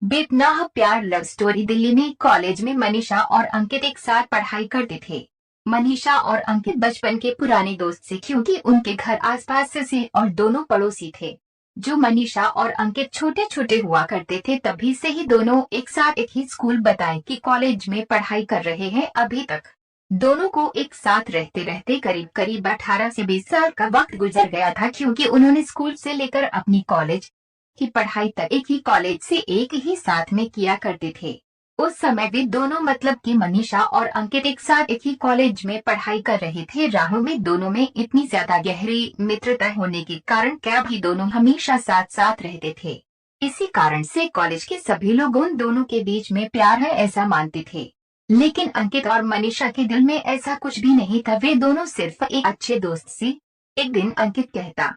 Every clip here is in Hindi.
बेपनाह प्यार लव स्टोरी। दिल्ली में कॉलेज में मनीषा और अंकित एक साथ पढ़ाई करते थे। मनीषा और अंकित बचपन के पुराने दोस्त थे क्योंकि उनके घर आसपास से और दोनों पड़ोसी थे। जो मनीषा और अंकित छोटे छोटे हुआ करते थे तभी से ही दोनों एक साथ एक ही स्कूल बताए कि कॉलेज में पढ़ाई कर रहे हैं अभी तक। दोनों को एक साथ रहते रहते करीब करीब 18 से 20 साल का वक्त गुजर गया था क्योंकि उन्होंने स्कूल से लेकर अपनी कॉलेज की पढ़ाई तक एक ही कॉलेज से एक ही साथ में किया करते थे। उस समय वे दोनों मतलब कि मनीषा और अंकित एक साथ एक ही कॉलेज में पढ़ाई कर रहे थे। राहों में दोनों में इतनी ज्यादा गहरी मित्रता होने के कारण क्या भी दोनों हमेशा साथ साथ रहते थे। इसी कारण से कॉलेज के सभी लोग उन दोनों के बीच में प्यार है ऐसा मानते थे। लेकिन अंकित और मनीषा के दिल में ऐसा कुछ भी नहीं था, वे दोनों सिर्फ एक अच्छे दोस्त थे। एक दिन अंकित कहता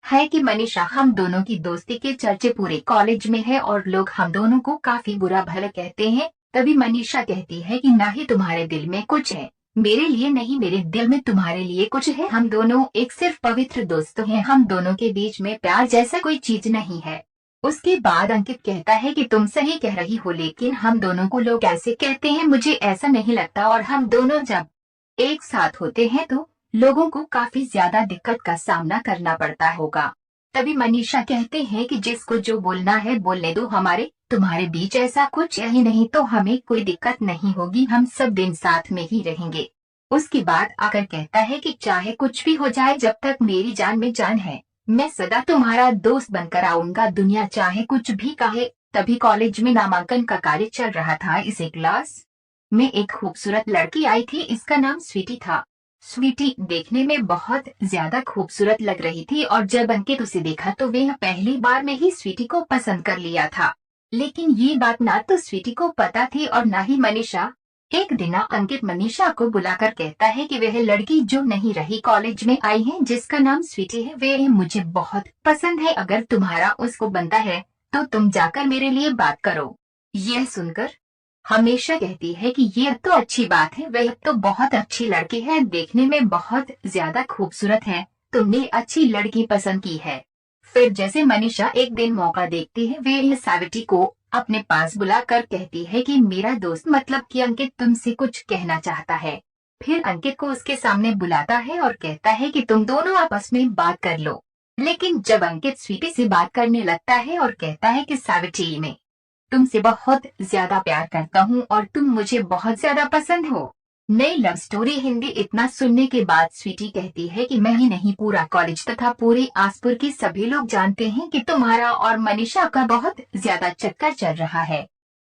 है कि मनीषा, हम दोनों की दोस्ती के चर्चे पूरे कॉलेज में है और लोग हम दोनों को काफी बुरा भला कहते हैं। तभी मनीषा कहती है कि ना ही तुम्हारे दिल में कुछ है, मेरे लिए नहीं, मेरे दिल में तुम्हारे लिए कुछ है। हम दोनों एक सिर्फ पवित्र दोस्त हैं, हम दोनों के बीच में प्यार जैसा कोई चीज नहीं है। उसके बाद अंकित कहता है कि तुम सही कह रही हो, लेकिन हम दोनों को लोग ऐसे कहते हैं, मुझे ऐसा नहीं लगता, और हम दोनों जब एक साथ होते हैं तो लोगों को काफी ज्यादा दिक्कत का सामना करना पड़ता होगा। तभी मनीषा कहते हैं कि जिसको जो बोलना है बोलने दो, हमारे तुम्हारे बीच ऐसा कुछ है ही नहीं, तो हमें कोई दिक्कत नहीं होगी, हम सब दिन साथ में ही रहेंगे। उसके बाद आकर कहता है कि चाहे कुछ भी हो जाए, जब तक मेरी जान में जान है मैं सदा तुम्हारा दोस्त बनकर आऊंगा, दुनिया चाहे कुछ भी कहे। तभी कॉलेज में नामांकन का कार्य चल रहा था। इसे क्लास में एक खूबसूरत लड़की आई थी, इसका नाम स्वीटी था। स्वीटी देखने में बहुत ज्यादा खूबसूरत लग रही थी और जब अंकित उसे देखा तो वह पहली बार में ही स्वीटी को पसंद कर लिया था। लेकिन ये बात ना तो स्वीटी को पता थी और ना ही मनीषा। एक दिन अंकित मनीषा को बुलाकर कहता है कि वह लड़की जो नहीं रही कॉलेज में आई है, जिसका नाम स्वीटी है, वह मुझे बहुत पसंद है, अगर तुम्हारा उसको बनता है तो तुम जाकर मेरे लिए बात करो। यह सुनकर हमेशा कहती है कि ये तो अच्छी बात है, वह तो बहुत अच्छी लड़की है, देखने में बहुत ज्यादा खूबसूरत है, तुमने अच्छी लड़की पसंद की है। फिर जैसे मनीषा एक दिन मौका देखती है, वे सावित्री को अपने पास बुलाकर कहती है कि मेरा दोस्त मतलब कि अंकित तुमसे कुछ कहना चाहता है। फिर अंकित को उसके सामने बुलाता है और कहता है कि तुम दोनों आपस में बात कर लो। लेकिन जब अंकित स्वीटी से बात करने लगता है और कहता है कि सावित्री, मैं तुमसे बहुत ज्यादा प्यार करता हूँ और तुम मुझे बहुत ज्यादा पसंद हो। नई लव स्टोरी हिंदी। इतना सुनने के बाद स्वीटी कहती है कि मैं ही नहीं, पूरा कॉलेज तथा पूरे आसपुर के सभी लोग जानते हैं कि तुम्हारा और मनीषा का बहुत ज्यादा चक्कर चल रहा है।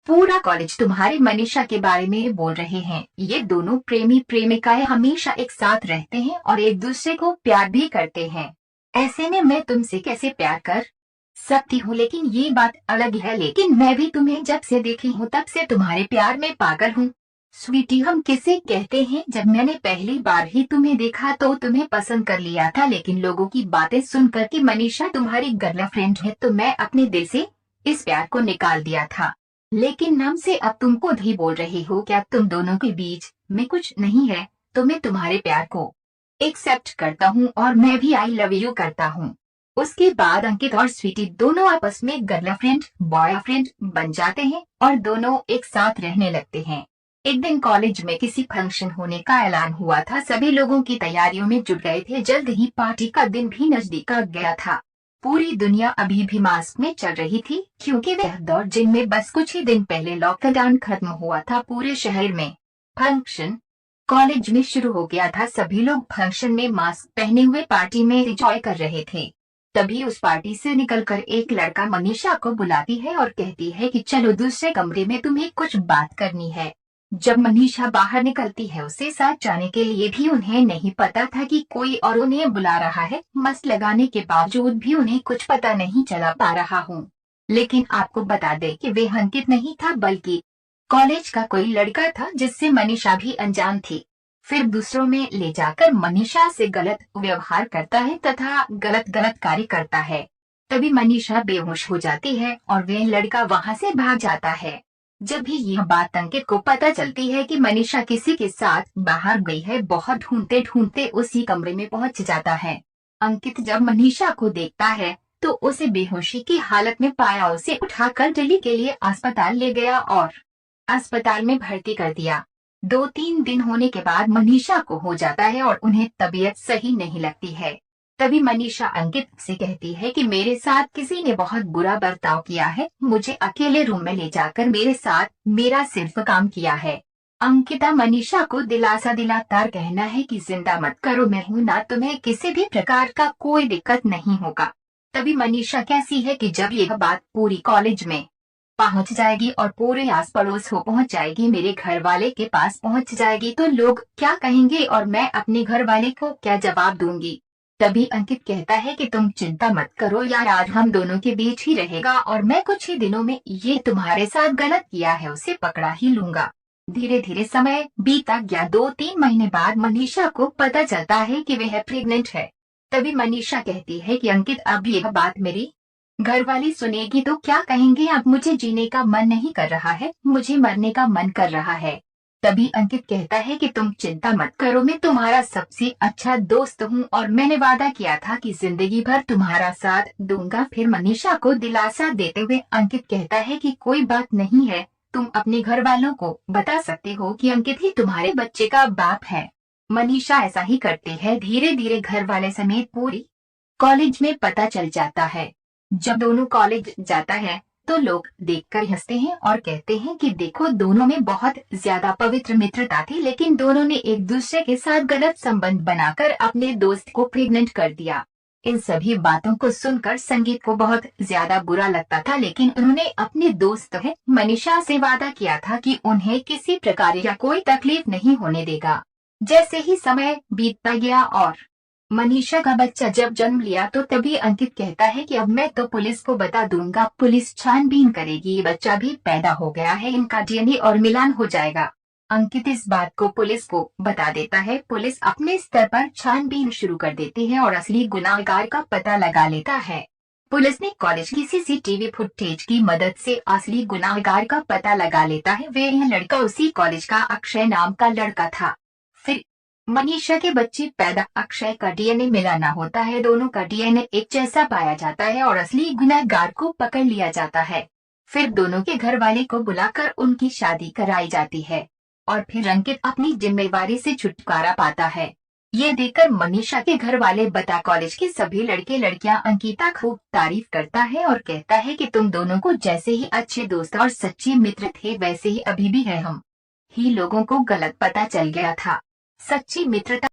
पूरा कॉलेज तुम्हारी मनीषा के बारे में बोल रहे हैं। ये दोनों प्रेमी प्रेमिकाएं हमेशा एक साथ रहते हैं और एक दूसरे को प्यार भी करते हैं। ऐसे में मैं तुमसे कैसे प्यार कर सकती हूँ, लेकिन ये बात अलग है, लेकिन मैं भी तुम्हें जब से देखी हूँ तब से तुम्हारे प्यार में पागल हूँ। स्वीटी, हम किसे कहते हैं, जब मैंने पहली बार ही तुम्हें देखा तो तुम्हें पसंद कर लिया था, लेकिन लोगों की बातें सुनकर कि मनीषा तुम्हारी गर्लफ्रेंड है तो मैं अपने दिल से इस प्यार को निकाल दिया था। लेकिन नाम से अब तुम खुद ही बोल रही हो, क्या तुम दोनों के बीच में कुछ नहीं है, तो मैं तुम्हारे प्यार को एक्सेप्ट करता हूँ और मैं भी आई लव यू करता हूँ। उसके बाद अंकित और स्वीटी दोनों आपस में गर्लफ्रेंड बॉयफ्रेंड बन जाते हैं और दोनों एक साथ रहने लगते हैं। एक दिन कॉलेज में किसी फंक्शन होने का ऐलान हुआ था, सभी लोगों की तैयारियों में जुट गए थे। जल्द ही पार्टी का दिन भी नजदीक आ गया था। पूरी दुनिया अभी भी मास्क में चल रही थी क्योंकि वह दौर जिनमें बस कुछ ही दिन पहले लॉकडाउन खत्म हुआ था पूरे शहर में। फंक्शन कॉलेज में शुरू हो गया था, सभी लोग फंक्शन में मास्क पहने हुए पार्टी में एंजॉय कर रहे थे। तभी उस पार्टी से निकलकर एक लड़का मनीषा को बुलाती है और कहती है कि चलो दूसरे कमरे में, तुम्हें कुछ बात करनी है। जब मनीषा बाहर निकलती है, उसे साथ जाने के लिए भी उन्हें नहीं पता था कि कोई और उन्हें बुला रहा है। मस्त लगाने के बावजूद भी उन्हें कुछ पता नहीं चला पा रहा हूँ। लेकिन आपको बता दे कि वे अंकित नहीं था, बल्कि कॉलेज का कोई लड़का था जिससे मनीषा भी अनजान थी। फिर दूसरों में ले जाकर मनीषा से गलत व्यवहार करता है तथा गलत गलत कार्य करता है। तभी मनीषा बेहोश हो जाती है और वह लड़का वहां से भाग जाता है। जब भी यह बात अंकित को पता चलती है कि मनीषा किसी के साथ बाहर गई है, बहुत ढूंढते ढूंढते उसी कमरे में पहुंच जाता है। अंकित जब मनीषा को देखता है तो उसे बेहोशी की हालत में पाया। उसे उठाकर दिल्ली के लिए अस्पताल ले गया और अस्पताल में भर्ती कर दिया। 2-3 दिन होने के बाद मनीषा को हो जाता है और उन्हें तबीयत सही नहीं लगती है। तभी मनीषा अंकित से कहती है कि मेरे साथ किसी ने बहुत बुरा बर्ताव किया है, मुझे अकेले रूम में ले जाकर मेरे साथ मेरा सिर्फ काम किया है। अंकिता मनीषा को दिलासा दिलाकर कहना है कि जिंदा मत करो, मैं हूं ना, तुम्हें किसी भी प्रकार का कोई दिक्कत नहीं होगा। तभी मनीषा कैसी है कि जब यह बात पूरी कॉलेज में पहुंच जाएगी और पूरे आस पड़ोस हो पहुंच जाएगी, मेरे घर वाले के पास पहुंच जाएगी, तो लोग क्या कहेंगे और मैं अपने घर वाले को क्या जवाब दूंगी। तभी अंकित कहता है कि तुम चिंता मत करो यार, आज हम दोनों के बीच ही रहेगा और मैं कुछ ही दिनों में ये तुम्हारे साथ गलत किया है उसे पकड़ा ही लूंगा। धीरे धीरे समय बीता गया। 2-3 महीने बाद मनीषा को पता चलता है कि वह प्रेग्नेंट है। तभी मनीषा कहती है कि अंकित, अब यह बात मेरी घर वाली सुनेगी तो क्या कहेंगे, अब मुझे जीने का मन नहीं कर रहा है, मुझे मरने का मन कर रहा है। तभी अंकित कहता है कि तुम चिंता मत करो, मैं तुम्हारा सबसे अच्छा दोस्त हूँ और मैंने वादा किया था कि जिंदगी भर तुम्हारा साथ दूंगा। फिर मनीषा को दिलासा देते हुए अंकित कहता है कि कोई बात नहीं है, तुम अपने घर वालों को बता सकते हो कि अंकित ही तुम्हारे बच्चे का बाप है। मनीषा ऐसा ही करती है। धीरे धीरे घर वाले समेत पूरी कॉलेज में पता चल जाता है। जब दोनों कॉलेज जाता है तो लोग देखकर हंसते हैं और कहते हैं कि देखो, दोनों में बहुत ज्यादा पवित्र मित्रता थी, लेकिन दोनों ने एक दूसरे के साथ गलत संबंध बनाकर अपने दोस्त को प्रेग्नेंट कर दिया। इन सभी बातों को सुनकर संगीत को बहुत ज्यादा बुरा लगता था, लेकिन उन्होंने अपने दोस्त है मनीषा से वादा किया था कि उन्हें किसी प्रकार या कोई तकलीफ नहीं होने देगा। जैसे ही समय बीतता गया और मनीषा का बच्चा जब जन्म लिया तो तभी अंकित कहता है कि अब मैं तो पुलिस को बता दूंगा, पुलिस छानबीन करेगी, बच्चा भी पैदा हो गया है, इनका डीएनए और मिलान हो जाएगा। अंकित इस बात को पुलिस को बता देता है। पुलिस अपने स्तर पर छानबीन शुरू कर देती है और असली गुनाहगार का पता लगा लेता है। पुलिस ने कॉलेज की सीसीटीवी फुटेज की मदद से असली गुनाहगार का पता लगा लेता है। वह लड़का उसी कॉलेज का अक्षय नाम का लड़का था। फिर मनीषा के बच्चे पैदा, अक्षय का डीएनए मिलाना होता है, दोनों का डीएनए एक जैसा पाया जाता है और असली गुनहगार को पकड़ लिया जाता है। फिर दोनों के घर वाले को बुलाकर उनकी शादी कराई जाती है और फिर अंकित अपनी जिम्मेवारी से छुटकारा पाता है। ये देखकर मनीषा के घर वाले बता कॉलेज के सभी लड़के लड़कियां अंकिता खूब तारीफ करता है और कहता है कि तुम दोनों को जैसे ही अच्छे दोस्त और सच्चे मित्र थे वैसे ही अभी भी है। हम ही लोगों को गलत पता चल गया था। सच्ची मित्रता